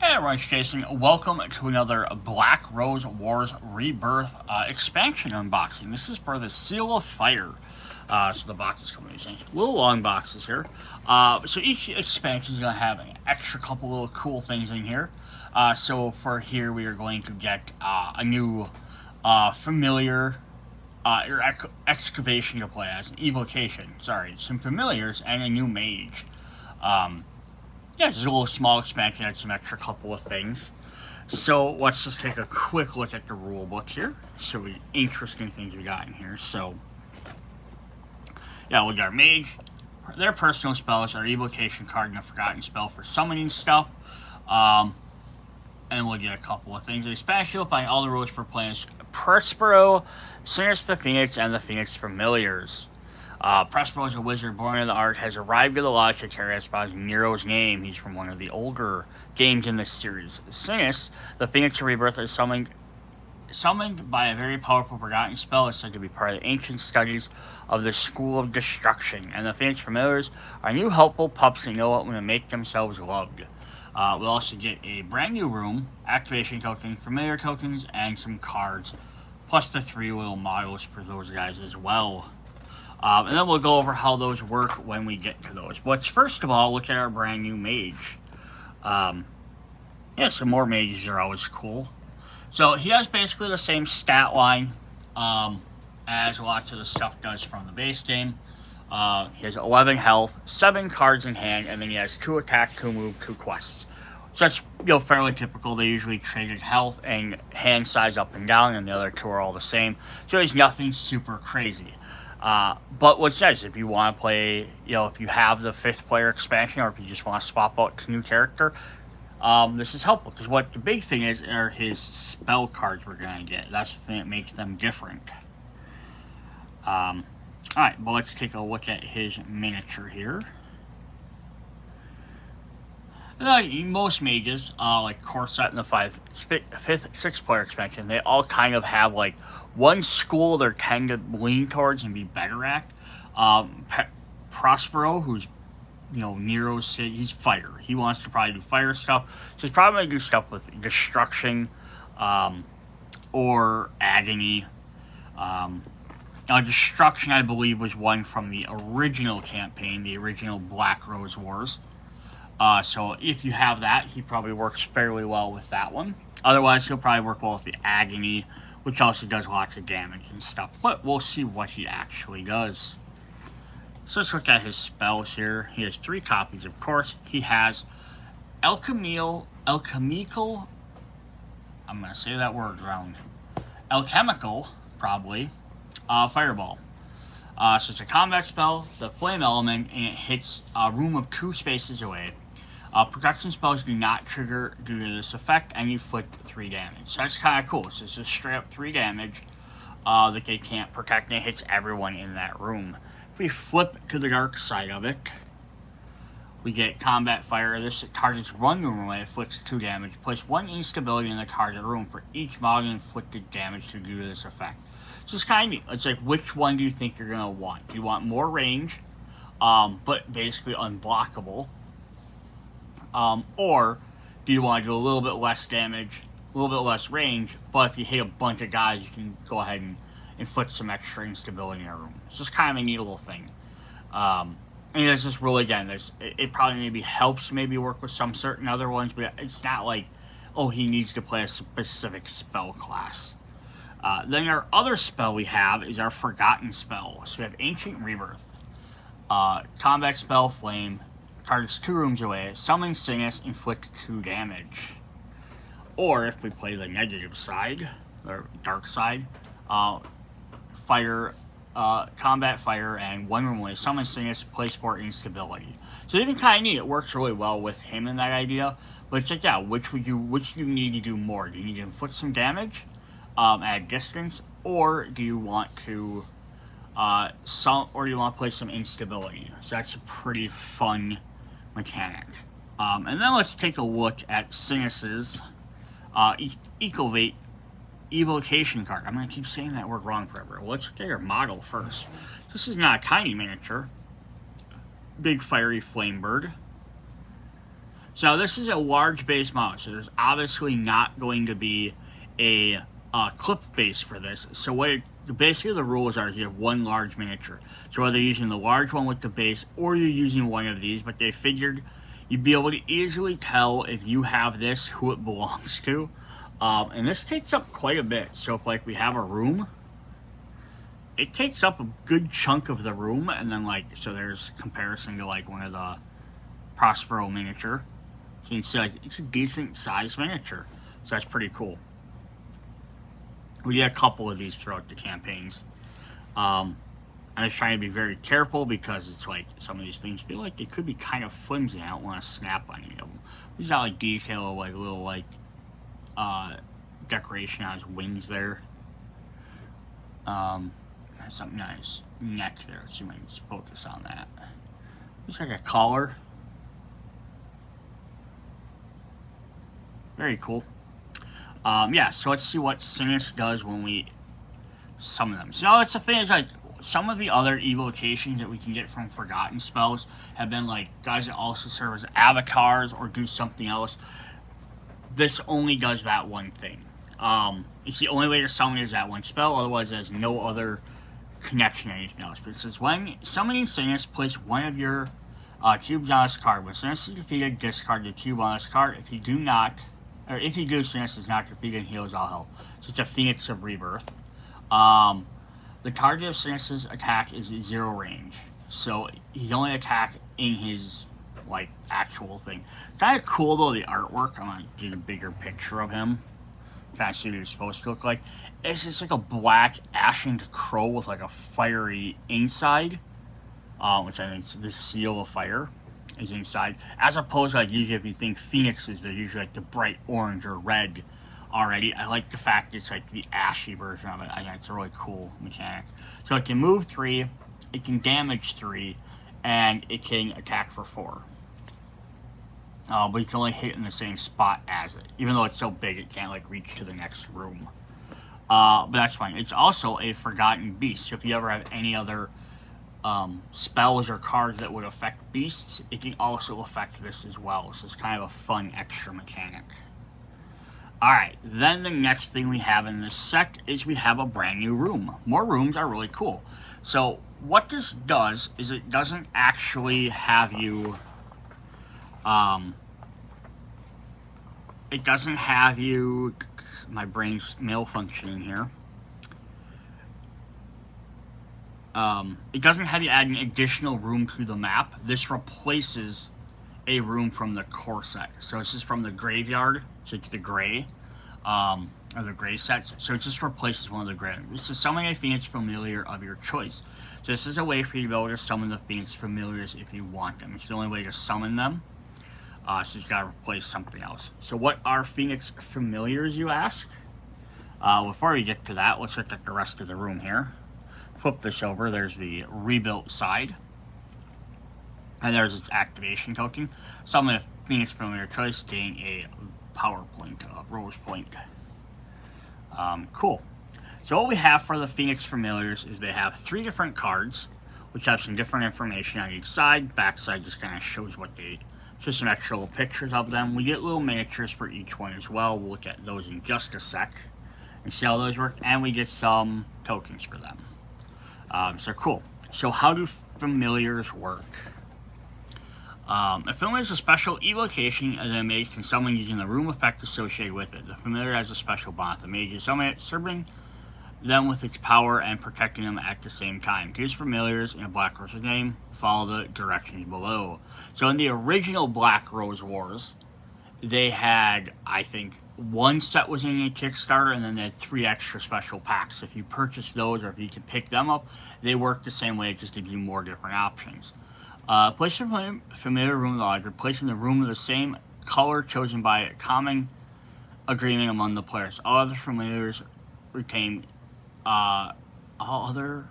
Hey everyone, it's Jason. Welcome to another Black Rose Wars Rebirth expansion unboxing. This is for the Seal of Fire. So the box is coming in little long boxes here. So each expansion is going to have an extra couple little cool things in here. So for here we are going to get a new familiar or excavation to play as, an evocation, some familiars, and a new mage. Yeah, just a little small expansion, had some extra couple of things. So let's just take a quick look at the rule book here. So interesting things we got in here. So yeah, we got our mage. Their personal spells are evocation card and a forgotten spell for summoning stuff. And we'll get a couple of things. The expansion will find all the rules for playing Prospero, Sinister Phoenix, and the Phoenix Familiars. Prospero is a wizard born in the Ark, has arrived at the lodge to carry out by Nero's name. He's from one of the older games in this series. Sinus, the Phoenix of Rebirth, is summoned by a very powerful forgotten spell. It's said to be part of the ancient studies of the School of Destruction. And the Phoenix Familiars are new helpful pups that know what to make themselves loved. We'll also get a brand new room, activation token, familiar tokens, and some cards, plus the 3 little models for those guys as well. And then we'll go over how those work when we get to those. But first of all, look at our brand new mage. Yeah, some more mages are always cool. So he has basically the same stat line as lots of the stuff does from the base game. He has 11 health, 7 cards in hand, and then he has 2 attack, 2 move, 2 quests. So that's fairly typical. They usually traded health and hand size up and down, and the other 2 are all the same. So there's nothing super crazy. But what's nice, if you want to play, if you have the 5th player expansion, or if you just want to swap out a new character, this is helpful. Because what the big thing is are his spell cards we're going to get. That's the thing that makes them different. Alright, well, let's take a look at his miniature here. Most mages, like Corset and the 5th, 6th player expansion, they all kind of have like one school they tend to lean towards and be better at. Prospero, who's Nero's, he's fire. He wants to probably do fire stuff. So he's probably going to do stuff with destruction or agony. Now, destruction, I believe, was one from the original campaign, the original Black Rose Wars. So if you have that, he probably works fairly well with that one. Otherwise, he'll probably work well with the agony, which also does lots of damage and stuff. But we'll see what he actually does. So let's look at his spells here. He has 3 copies, of course. He has alchemical, I'm going to say that word wrong. Alchemical, probably, fireball. So it's a combat spell, the flame element, and it hits a room of 2 spaces away. Protection spells do not trigger due to this effect, and you inflict 3 damage. So that's kind of cool. So it's just straight up 3 damage that they can't protect, and it hits everyone in that room. If we flip to the dark side of it, we get combat fire. This targets 1 room away, inflicts 2 damage. Place 1 instability in the target room for each model inflicted damage due to this effect. So it's kind of neat. It's like, which one do you think you're going to want? Do you want more range, but basically unblockable? Or do you want to do a little bit less damage, a little bit less range, but if you hit a bunch of guys, you can go ahead and inflict some extra instability in a room. It's just kind of a neat little thing. And it's just really, again, it probably maybe helps maybe work with some certain other ones, but it's not like, oh, he needs to play a specific spell class. Then our other spell we have is our Forgotten spell. So we have Ancient Rebirth. Combat spell, Flame. Targets 2 rooms away. Summon Sinus, inflict 2 damage. Or if we play the negative side, or dark side, Fire, Combat Fire, and 1 room away. Summon Sinus, place 4 instability. So even kind of neat. It works really well with him in that idea. But it's like, yeah, which do you need to do more? Do you need to inflict some damage at a distance, or do you want to play some instability? So that's a pretty fun mechanic. And then let's take a look at Sinus's evocation card. I'm going to keep saying that word wrong forever. Well, let's look at your model first. This is not a tiny miniature. Big fiery flame bird. So this is a large base model, so there's obviously not going to be a clip base for this. So basically the rules are you have one large miniature. So whether you're using the large one with the base or you're using one of these, but they figured you'd be able to easily tell if you have this, who it belongs to. And this takes up quite a bit. So if like we have a room, it takes up a good chunk of the room, and then like, so there's comparison to like one of the Prospero miniature. So you can see like it's a decent sized miniature. So that's pretty cool. We get a couple of these throughout the campaigns. I'm just trying to be very careful because it's like some of these things feel like they could be kind of flimsy. I don't want to snap on any of them. There's not like detail of like little like decoration on his wings there. There's something on his neck there. Let's see if I can just focus on that. Looks like a collar. Very cool. Yeah, so let's see what Sinus does when we summon them. So that's the thing, is like some of the other evocations that we can get from Forgotten spells have been like guys that also serve as avatars or do something else. This only does that one thing. It's the only way to summon is that one spell, otherwise there's no other connection to anything else. But it says when summoning Sinus, place one of your cubes on this card. When Sinus is defeated, discard the cube on this card. If you do not, or if you do, Sinus is not defeated and heals all health. So it's a Phoenix of Rebirth. The target of Sinus's attack is 0 range. So he's only attack in his like actual thing. Kind of cool though, the artwork. I'm gonna get a bigger picture of him. Kind of see what he's supposed to look like. It's just like a black ashen crow with like a fiery inside, which I think is the seal of fire is inside. As opposed to like usually if you think phoenixes, they're usually like the bright orange or red already. I like the fact it's like the ashy version of it. I think it's a really cool mechanic. So it can move 3, it can damage 3, and it can attack for 4. But you can only hit in the same spot as it. Even though it's so big, it can't like reach to the next room. But that's fine. It's also a Forgotten Beast. So if you ever have any other spells or cards that would affect beasts, it can also affect this as well. So it's kind of a fun extra mechanic. Alright, then the next thing we have in this set is we have a brand new room. More rooms are really cool. So what this does is it doesn't actually have you it doesn't have you, my brain's malfunctioning here. It doesn't have you add an additional room to the map. This replaces a room from the core set. So this is from the graveyard, so it's the gray, or the gray sets. So it just replaces one of the gray. It's to summon a Phoenix Familiar of your choice. So this is a way for you to be able to summon the Phoenix Familiars if you want them. It's the only way to summon them. So you've got to replace something else. So what are Phoenix Familiars, you ask? Before we get to that, let's look at the rest of the room here. Flip this over. There's the rebuilt side. And there's its activation token. Summon a Phoenix Familiar choice, gain a power point, rose point. Cool. So what we have for the Phoenix Familiars is they have 3 different cards, which have some different information on each side. Backside just kind of shows what they... Just some extra little pictures of them. We get little miniatures for each one as well. We'll look at those in just a sec and see how those work. And we get some tokens for them. So cool. So how do familiars work? A familiar is a special evocation that a mage can summon using the room effect associated with it. The familiar has a special bond. The mage is summon it, serving them with its power and protecting them at the same time. Here's familiars in a Black Rose's name. Follow the directions below. So in the original Black Rose Wars, they had, I think, 1 set was in a Kickstarter, and then they had 3 extra special packs. So if you purchase those, or if you can pick them up, they work the same way, just give you more different options. Place your familiar room lodge, replacing the room of the same color chosen by a common agreement among the players. All other familiars retain all other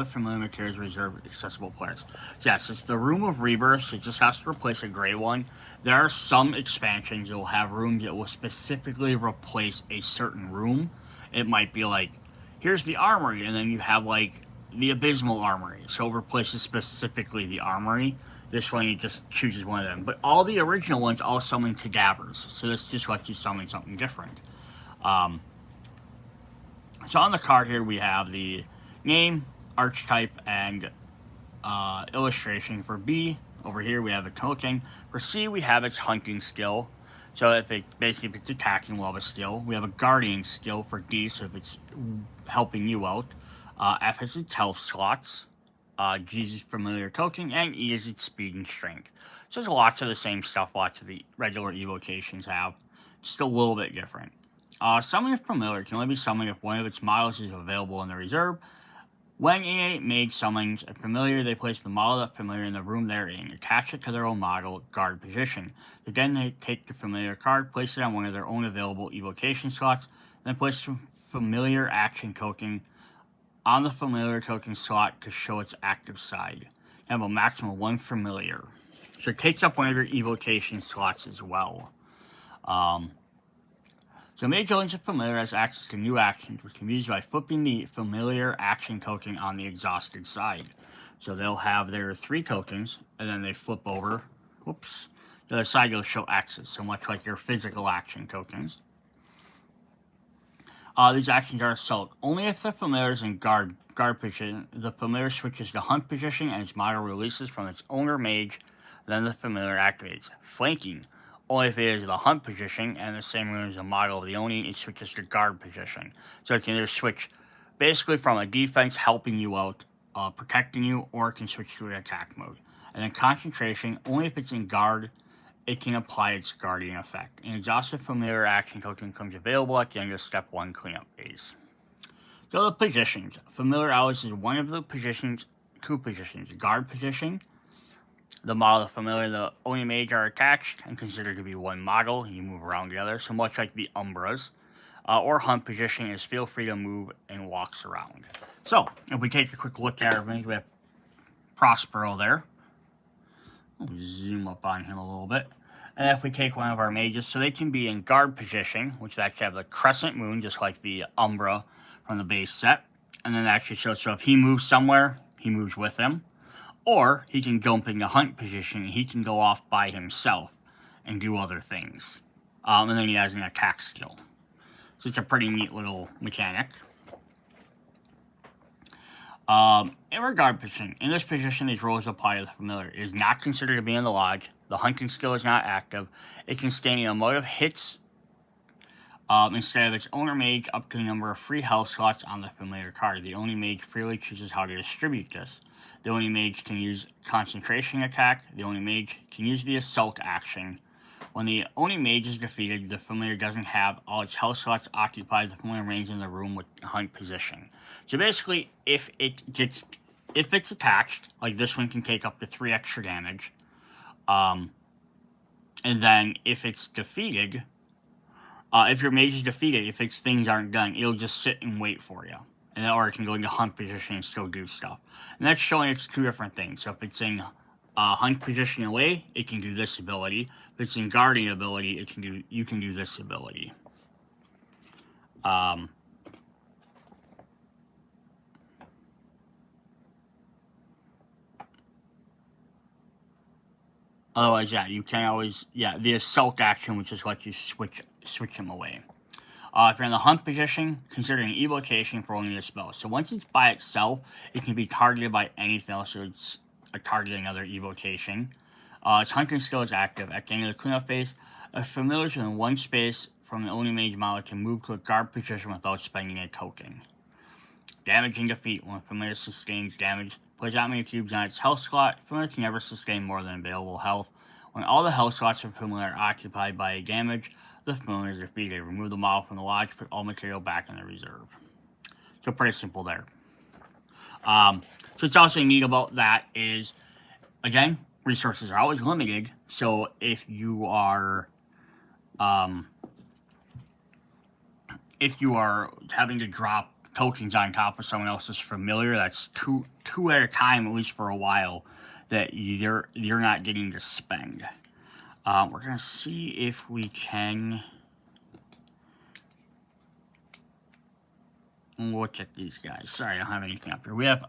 familiar materials reserved accessible players. Yes, it's the Room of Rebirth, so it just has to replace a gray one. There are some expansions that will have rooms that will specifically replace a certain room. It might be like, here's the armory, and then you have like the Abysmal Armory, so it replaces specifically the armory. This one, it just chooses one of them. But all the original ones all summon cadavers, so this just lets you summon something different. So on the card here, we have the name, archetype, and illustration. For B, over here, we have a token. For C, we have its hunting skill. So if it's attacking, we'll have a skill. We have a guardian skill for D, so if it's helping you out. F is its health slots. G is its familiar token, and E is its speed and strength. So there's lots of the same stuff lots of the regular evocations have, just a little bit different. Summoning familiar can only be summoned if one of its models is available in the reserve. When a mage summons a familiar, they place the model of that familiar in the room they're in, attach it to their own model, guard position. Then they take the familiar card, place it on one of their own available evocation slots, then place the familiar action token on the familiar token slot to show its active side. You have a maximum of 1 familiar. So it takes up one of your evocation slots as well. So Mage owns a familiar has access to new actions, which can be used by flipping the familiar action token on the exhausted side. So they'll have their 3 tokens, and then they flip over. Whoops. The other side will show X's, so much like your physical action tokens. These actions are assault. Only if the familiar is in guard position, the familiar switches to hunt position and its model releases from its owner mage, then the familiar activates. Flanking. Only if it is the hunt position and the same room as the model of the Oni, it switches to guard position. So it can either switch basically from a defense helping you out, protecting you, or it can switch to an attack mode. And then concentration, only if it's in guard, it can apply its guardian effect. An exhausted familiar action token becomes available at the end of step 1 cleanup phase. So the positions. Familiar always is one of the positions, 2 positions. Guard position. The model of familiar, the Oni Mage are attached and considered to be one model. You move around the other, so much like the Umbras. Or hunt position is feel free to move and walks around. So, if we take a quick look at everything, we have Prospero there. I'll zoom up on him a little bit. And if we take one of our mages, so they can be in guard position, which actually have the crescent moon, just like the Umbra from the base set. And then it actually shows, so if he moves somewhere, he moves with him. Or he can jump into hunt position, and he can go off by himself and do other things. And then he has an attack skill. So it's a pretty neat little mechanic. In regard position, in this position, these rules apply to the familiar. It is not considered to be in the lodge. The hunting skill is not active. It can stand in a mode of hits instead of its owner mage up to the number of free health slots on the familiar card. The Oni Mage freely chooses how to distribute this. The Oni Mage can use concentration attack. The Oni Mage can use the assault action. When the Oni Mage is defeated, the familiar doesn't have all its health slots occupied. The familiar remains in the room with hunt position. So basically, if it's attached, like this one can take up to 3 extra damage. And then if it's defeated, if your mage is defeated, if its things aren't done, it'll just sit and wait for you. And then, or it can go into hunt position and still do stuff. And that's showing it's 2 different things. So if it's in hunt position away, it can do this ability. If it's in guardian ability, you can do this ability. Otherwise, yeah, you can always, the assault action, which is what you switch him away. If you're in the hunt position, consider an evocation for only the spell. So once it's by itself, it can be targeted by anything else, so it's targeting another evocation. Its hunting skill is active. At the end of the cleanup phase, a familiar in one space from the Oni Mage model can move to a guard position without spending a token. Damage and defeat. When a familiar sustains damage, place that many cubes on its health slot. Familiar can never sustain more than available health. When all the health slots of familiar are occupied by a damage, the familiar is defeated. Remove the model from the lodge, put all material back in the reserve. So pretty simple there. So what's also neat about that is, again, resources are always limited. So if you are having to drop tokens on top of someone else's familiar, that's two at a time, at least for a while, that you're not getting to spend. We're gonna see if we can look at these guys. Sorry, I don't have anything up here. We have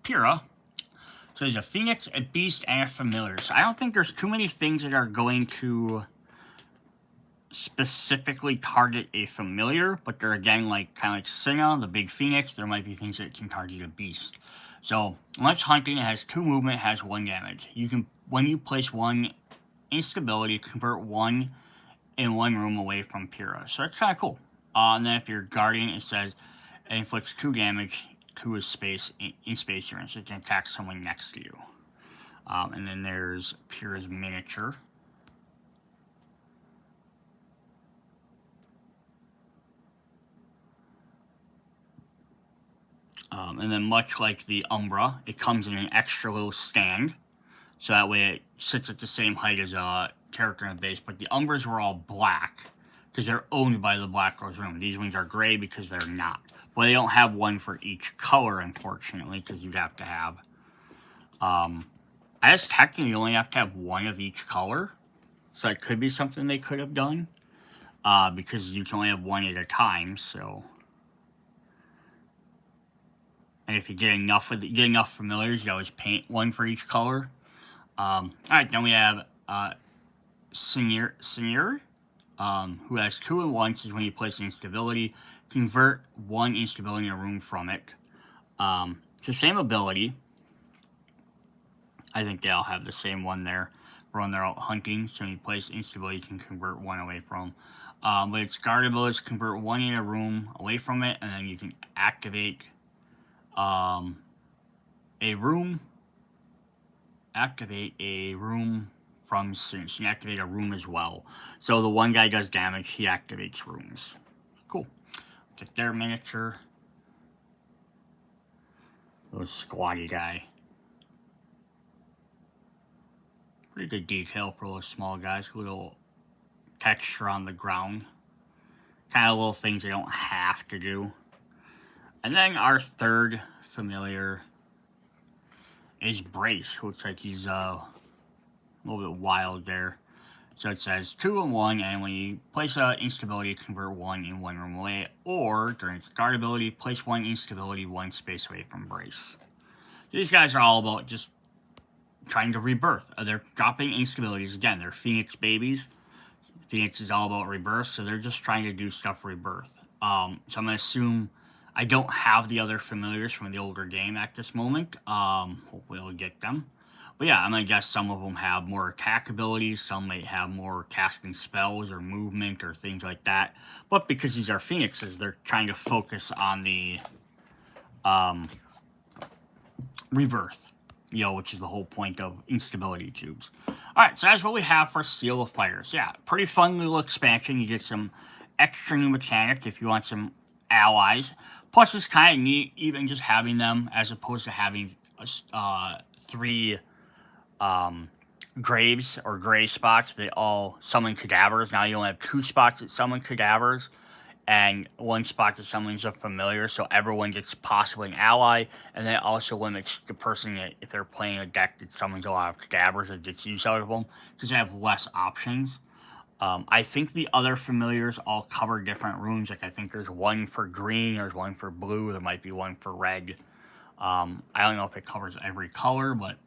Pyrrha. So there's a Phoenix, a Beast, and a Familiar. So I don't think there's too many things that are going to specifically target a Familiar, but they're again like kind of like Singa, the big Phoenix. There might be things that can target a Beast. So once hunting, it has 2 movement, has 1 damage. You can, when you place 1 instability, convert 1 in 1 room away from Pyrrha. So that's kind of cool. And then if you're guarding, it says it inflicts 2 damage to a space in space you're in, so it can attack someone next to you. And then there's Pyrrha's miniature. And then much like the Umbra, it comes in an extra little stand. So that way it sits at the same height as a character in the base. But the Umbras were all black because they're owned by the Black Rose Room. These ones are gray because they're not. Well, they don't have one for each color, unfortunately, because you'd have to have... I guess technically you only have to have 1 of each color. So it could be something they could have done. Because you can only have 1 at a time, so... And if you get enough familiars, you always paint 1 for each color. Alright, then we have Senior, who has 2 and 1, so when you place instability, convert 1 instability in a room from it. It's the same ability. I think they all have the same one there. When they're out hunting, so when you place instability, you can convert 1 away from. But its guard ability is convert 1 in a room away from it, and then you can activate a room from soon. So you can activate a room as well. So the one guy does damage, he activates rooms. Cool. Get their miniature. Little squatty guy. Pretty good detail for those small guys. Little texture on the ground. Kind of little things they don't have to do. And then our third familiar is Brace. Looks like he's a little bit wild there. So it says 2 and 1, and when you place an instability, convert 1 in 1 room away, or during its guard ability, place 1 instability 1 space away from Brace. These guys are all about just trying to rebirth. They're dropping instabilities. Again, they're Phoenix babies. Phoenix is all about rebirth, so they're just trying to do stuff rebirth. So I'm going to assume I don't have the other familiars from the older game at this moment. Hopefully I'll get them. But yeah, I'm going to guess some of them have more attack abilities. Some may have more casting spells or movement or things like that. But because these are Phoenixes, they're trying to focus on the rebirth. Which is the whole point of instability tubes. Alright, so that's what we have for Seal of Fire. So yeah, pretty fun little expansion. You get some extra new mechanics if you want some allies. Plus, it's kind of neat even just having them as opposed to having 3 graves or gray spots. They all summon cadavers. Now you only have 2 spots that summon cadavers and 1 spot that summons a familiar, so everyone gets possibly an ally, and then it also limits the person that, if they're playing a deck that summons a lot of cadavers that gets use out of them, because they have less options. I think the other familiars all cover different rooms. Like I think there's 1 for green, there's 1 for blue, there might be 1 for red. I don't know if it covers every color, but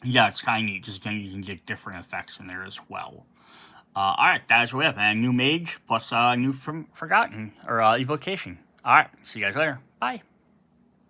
yeah, it's kind of neat. Just again, you can get different effects in there as well. Alright, that's what we have. And new Mage plus new Forgotten or Evocation. Alright, see you guys later. Bye.